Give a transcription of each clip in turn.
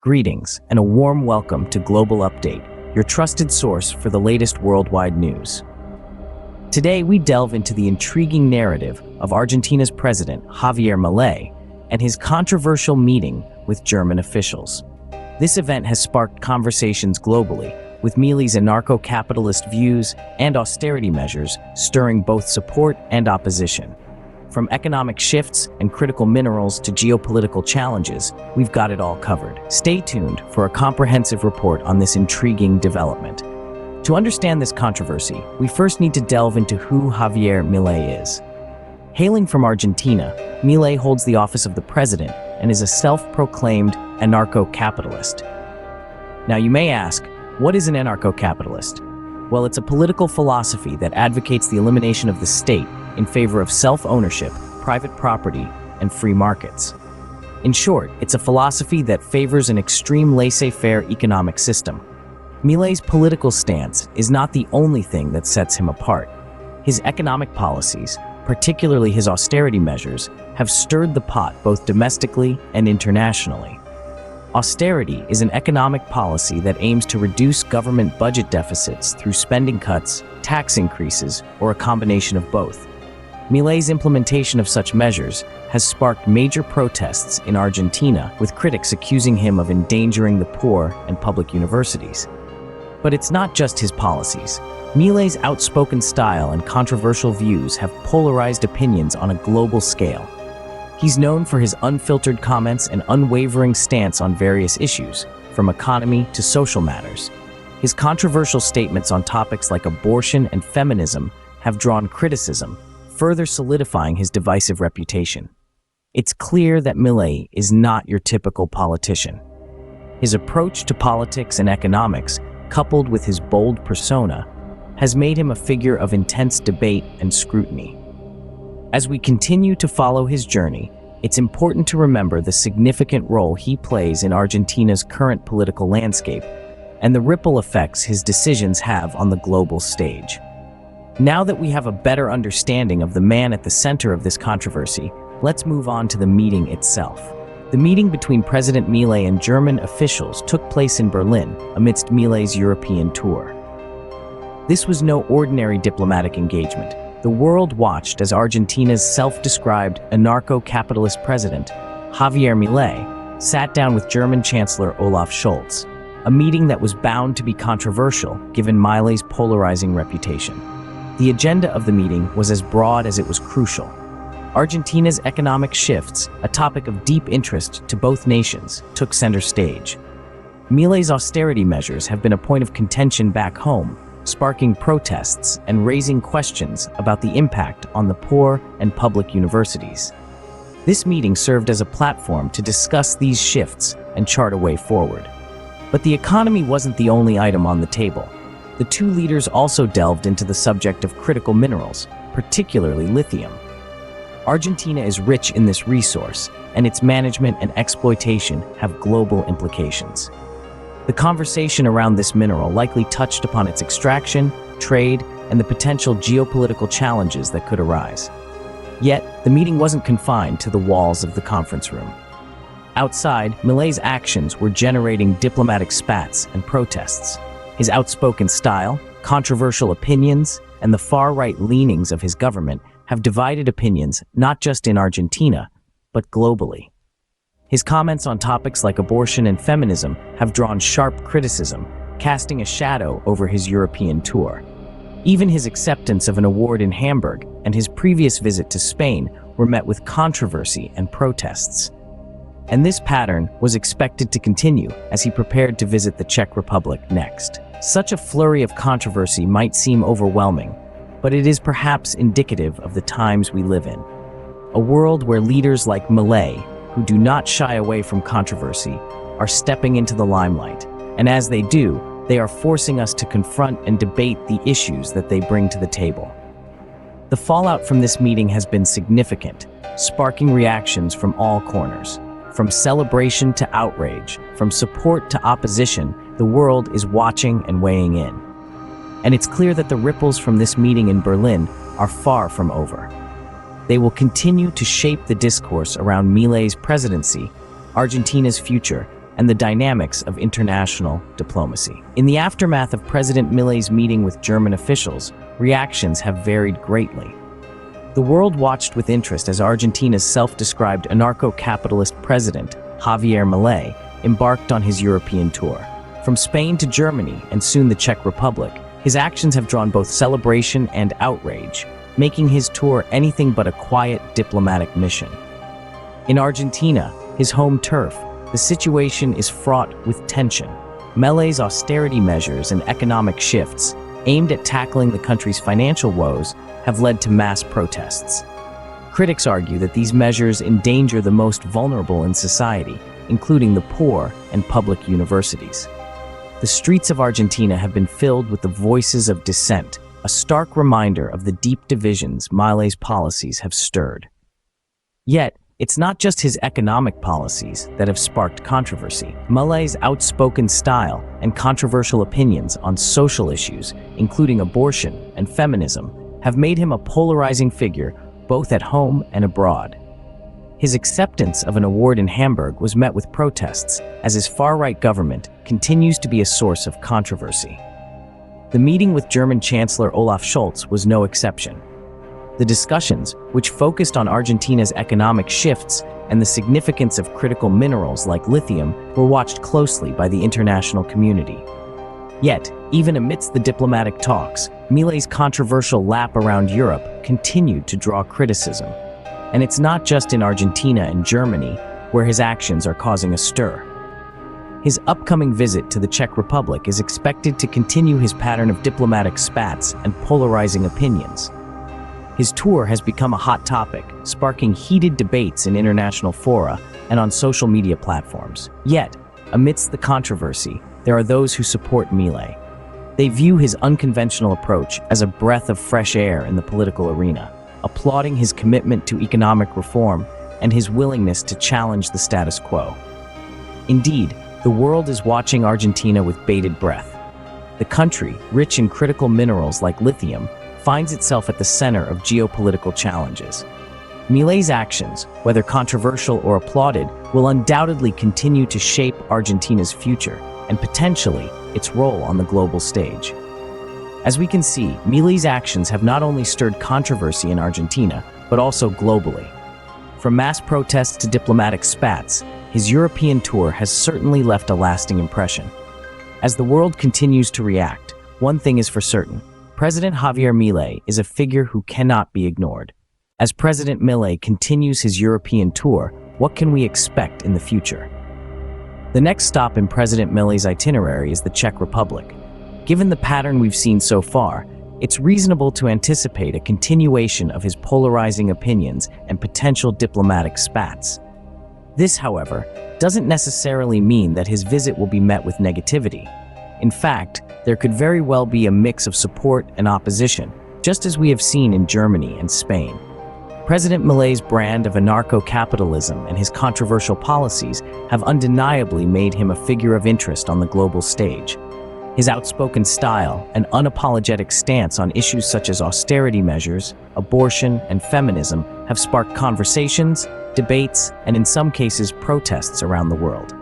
Greetings, and a warm welcome to Global Update, your trusted source for the latest worldwide news. Today, we delve into the intriguing narrative of Argentina's president, Javier Milei, and his controversial meeting with German officials. This event has sparked conversations globally, with Milei's anarcho-capitalist views and austerity measures stirring both support and opposition. From economic shifts and critical minerals to geopolitical challenges, we've got it all covered. Stay tuned for a comprehensive report on this intriguing development. To understand this controversy, we first need to delve into who Javier Milei is. Hailing from Argentina, Milei holds the office of the president and is a self-proclaimed anarcho-capitalist. Now you may ask, what is an anarcho-capitalist? Well, it's a political philosophy that advocates the elimination of the state in favor of self-ownership, private property, and free markets. In short, it's a philosophy that favors an extreme laissez-faire economic system. Milei's political stance is not the only thing that sets him apart. His economic policies, particularly his austerity measures, have stirred the pot both domestically and internationally. Austerity is an economic policy that aims to reduce government budget deficits through spending cuts, tax increases, or a combination of both. Milei's implementation of such measures has sparked major protests in Argentina, with critics accusing him of endangering the poor and public universities. But it's not just his policies. Milei's outspoken style and controversial views have polarized opinions on a global scale. He's known for his unfiltered comments and unwavering stance on various issues, from economy to social matters. His controversial statements on topics like abortion and feminism have drawn criticism, further solidifying his divisive reputation. It's clear that Milei is not your typical politician. His approach to politics and economics, coupled with his bold persona, has made him a figure of intense debate and scrutiny. As we continue to follow his journey, it's important to remember the significant role he plays in Argentina's current political landscape and the ripple effects his decisions have on the global stage. Now that we have a better understanding of the man at the center of this controversy, let's move on to the meeting itself. The meeting between President Milei and German officials took place in Berlin amidst Milei's European tour. This was no ordinary diplomatic engagement. The world watched as Argentina's self-described anarcho-capitalist president, Javier Milei, sat down with German Chancellor Olaf Scholz, a meeting that was bound to be controversial given Milei's polarizing reputation. The agenda of the meeting was as broad as it was crucial. Argentina's economic shifts, a topic of deep interest to both nations, took center stage. Milei's austerity measures have been a point of contention back home, sparking protests and raising questions about the impact on the poor and public universities. This meeting served as a platform to discuss these shifts and chart a way forward. But the economy wasn't the only item on the table. The two leaders also delved into the subject of critical minerals, particularly lithium. Argentina is rich in this resource, and its management and exploitation have global implications. The conversation around this mineral likely touched upon its extraction, trade, and the potential geopolitical challenges that could arise. Yet, the meeting wasn't confined to the walls of the conference room. Outside, Milei's actions were generating diplomatic spats and protests. His outspoken style, controversial opinions, and the far-right leanings of his government have divided opinions not just in Argentina, but globally. His comments on topics like abortion and feminism have drawn sharp criticism, casting a shadow over his European tour. Even his acceptance of an award in Hamburg and his previous visit to Spain were met with controversy and protests. And this pattern was expected to continue as he prepared to visit the Czech Republic next. Such a flurry of controversy might seem overwhelming, but it is perhaps indicative of the times we live in. A world where leaders like Milei, who do not shy away from controversy, are stepping into the limelight. And as they do, they are forcing us to confront and debate the issues that they bring to the table. The fallout from this meeting has been significant, sparking reactions from all corners. From celebration to outrage, from support to opposition, the world is watching and weighing in. And it's clear that the ripples from this meeting in Berlin are far from over. They will continue to shape the discourse around Milei's presidency, Argentina's future, and the dynamics of international diplomacy. In the aftermath of President Milei's meeting with German officials, reactions have varied greatly. The world watched with interest as Argentina's self-described anarcho-capitalist president, Javier Milei, embarked on his European tour. From Spain to Germany and soon the Czech Republic, his actions have drawn both celebration and outrage, making his tour anything but a quiet diplomatic mission. In Argentina, his home turf, the situation is fraught with tension. Milei's austerity measures and economic shifts, aimed at tackling the country's financial woes, have led to mass protests. Critics argue that these measures endanger the most vulnerable in society, including the poor and public universities. The streets of Argentina have been filled with the voices of dissent, a stark reminder of the deep divisions Milei's policies have stirred. Yet, it's not just his economic policies that have sparked controversy. Milei's outspoken style and controversial opinions on social issues, including abortion and feminism, have made him a polarizing figure both at home and abroad. His acceptance of an award in Hamburg was met with protests, as his far-right government continues to be a source of controversy. The meeting with German Chancellor Olaf Scholz was no exception. The discussions, which focused on Argentina's economic shifts and the significance of critical minerals like lithium, were watched closely by the international community. Yet, even amidst the diplomatic talks, Milei's controversial lap around Europe continued to draw criticism. And it's not just in Argentina and Germany where his actions are causing a stir. His upcoming visit to the Czech Republic is expected to continue his pattern of diplomatic spats and polarizing opinions. His tour has become a hot topic, sparking heated debates in international fora and on social media platforms. Yet, amidst the controversy, there are those who support Milei. They view his unconventional approach as a breath of fresh air in the political arena, applauding his commitment to economic reform and his willingness to challenge the status quo. Indeed, the world is watching Argentina with bated breath. The country, rich in critical minerals like lithium, finds itself at the center of geopolitical challenges. Milei's actions, whether controversial or applauded, will undoubtedly continue to shape Argentina's future and potentially its role on the global stage. As we can see, Milei's actions have not only stirred controversy in Argentina, but also globally. From mass protests to diplomatic spats, his European tour has certainly left a lasting impression. As the world continues to react, one thing is for certain: President Javier Milei is a figure who cannot be ignored. As President Milei continues his European tour, what can we expect in the future? The next stop in President Milei's itinerary is the Czech Republic. Given the pattern we've seen so far, it's reasonable to anticipate a continuation of his polarizing opinions and potential diplomatic spats. This, however, doesn't necessarily mean that his visit will be met with negativity. In fact, there could very well be a mix of support and opposition, just as we have seen in Germany and Spain. President Milei's brand of anarcho-capitalism and his controversial policies have undeniably made him a figure of interest on the global stage. His outspoken style and unapologetic stance on issues such as austerity measures, abortion, and feminism have sparked conversations, debates, and in some cases protests around the world.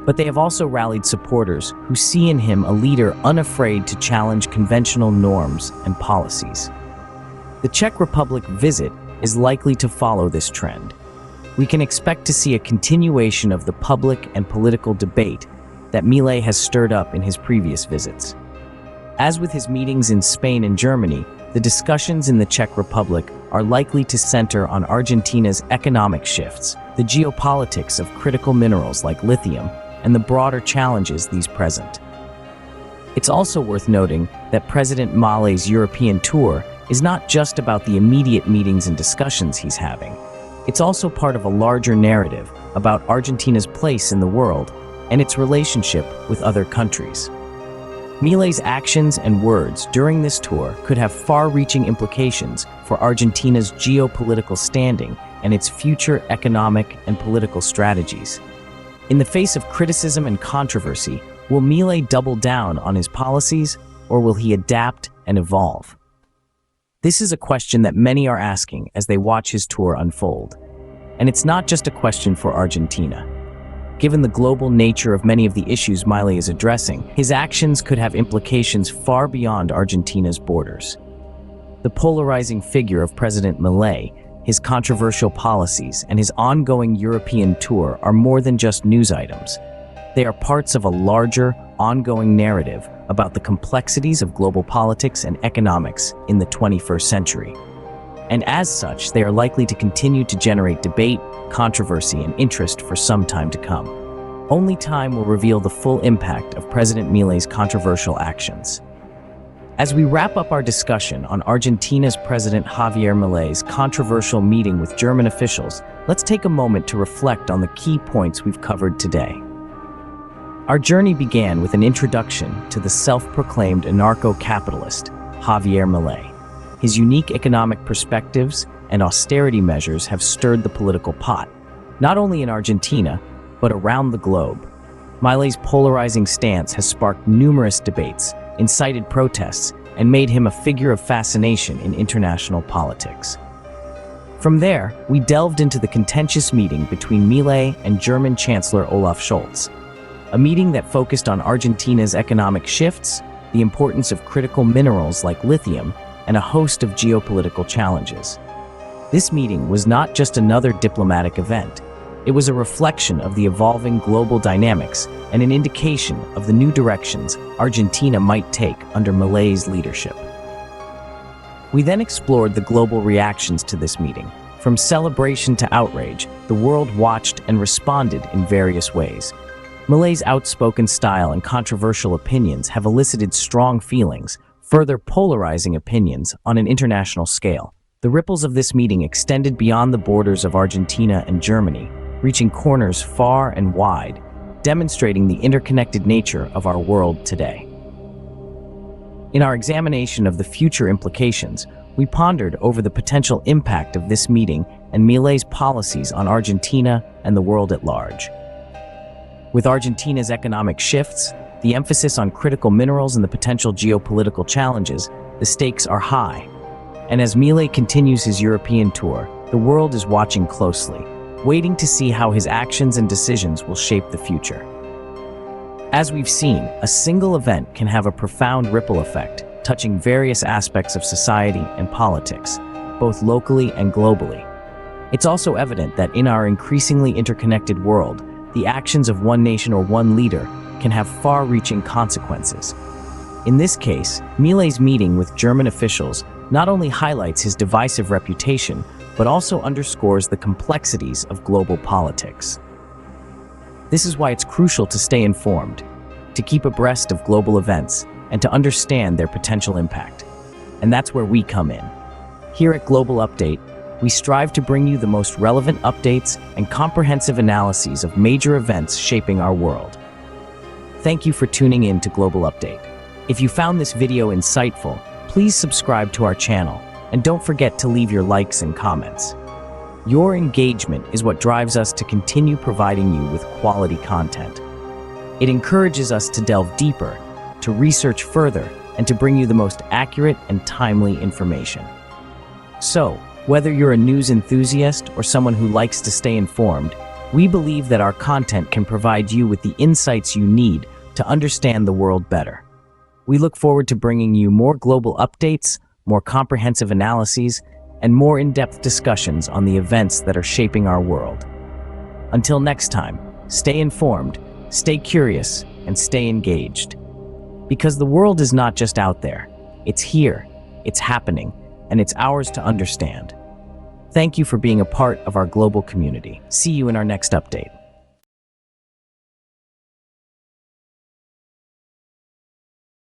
But they have also rallied supporters who see in him a leader unafraid to challenge conventional norms and policies. The Czech Republic visit is likely to follow this trend. We can expect to see a continuation of the public and political debate that Milei has stirred up in his previous visits. As with his meetings in Spain and Germany, the discussions in the Czech Republic are likely to center on Argentina's economic shifts, the geopolitics of critical minerals like lithium, and the broader challenges these present. It's also worth noting that President Milei's European tour is not just about the immediate meetings and discussions he's having. It's also part of a larger narrative about Argentina's place in the world and its relationship with other countries. Milei's actions and words during this tour could have far-reaching implications for Argentina's geopolitical standing and its future economic and political strategies. In the face of criticism and controversy, will Milei double down on his policies, or will he adapt and evolve? This is a question that many are asking as they watch his tour unfold. And it's not just a question for Argentina. Given the global nature of many of the issues Milei is addressing, his actions could have implications far beyond Argentina's borders. The polarizing figure of President Milei, his controversial policies, and his ongoing European tour are more than just news items. They are parts of a larger, ongoing narrative about the complexities of global politics and economics in the 21st century. And as such, they are likely to continue to generate debate, controversy, and interest for some time to come. Only time will reveal the full impact of President Milei's controversial actions. As we wrap up our discussion on Argentina's President Javier Milei's controversial meeting with German officials, let's take a moment to reflect on the key points we've covered today. Our journey began with an introduction to the self-proclaimed anarcho-capitalist, Javier Milei. His unique economic perspectives and austerity measures have stirred the political pot, not only in Argentina, but around the globe. Milei's polarizing stance has sparked numerous debates, incited protests, and made him a figure of fascination in international politics. From there, we delved into the contentious meeting between Milei and German Chancellor Olaf Scholz, a meeting that focused on Argentina's economic shifts, the importance of critical minerals like lithium, and a host of geopolitical challenges. This meeting was not just another diplomatic event. It was a reflection of the evolving global dynamics and an indication of the new directions Argentina might take under Milei's leadership. We then explored the global reactions to this meeting. From celebration to outrage, the world watched and responded in various ways. Milei's outspoken style and controversial opinions have elicited strong feelings, further polarizing opinions on an international scale. The ripples of this meeting extended beyond the borders of Argentina and Germany, reaching corners far and wide, demonstrating the interconnected nature of our world today. In our examination of the future implications, we pondered over the potential impact of this meeting and Milei's policies on Argentina and the world at large. With Argentina's economic shifts, the emphasis on critical minerals and the potential geopolitical challenges, the stakes are high. And as Milei continues his European tour, the world is watching closely, waiting to see how his actions and decisions will shape the future. As we've seen, a single event can have a profound ripple effect, touching various aspects of society and politics, both locally and globally. It's also evident that in our increasingly interconnected world, the actions of one nation or one leader can have far-reaching consequences. In this case, Milei's meeting with German officials not only highlights his divisive reputation, but also underscores the complexities of global politics. This is why it's crucial to stay informed, to keep abreast of global events, and to understand their potential impact. And that's where we come in. Here at Global Update, we strive to bring you the most relevant updates and comprehensive analyses of major events shaping our world. Thank you for tuning in to Global Update. If you found this video insightful, please subscribe to our channel, and don't forget to leave your likes and comments. Your engagement is what drives us to continue providing you with quality content. It encourages us to delve deeper, to research further, and to bring you the most accurate and timely information. So, whether you're a news enthusiast or someone who likes to stay informed, we believe that our content can provide you with the insights you need to understand the world better. We look forward to bringing you more global updates, more comprehensive analyses, and more in-depth discussions on the events that are shaping our world. Until next time, stay informed, stay curious, and stay engaged. Because the world is not just out there, it's here, it's happening, and it's ours to understand. Thank you for being a part of our global community. See you in our next update.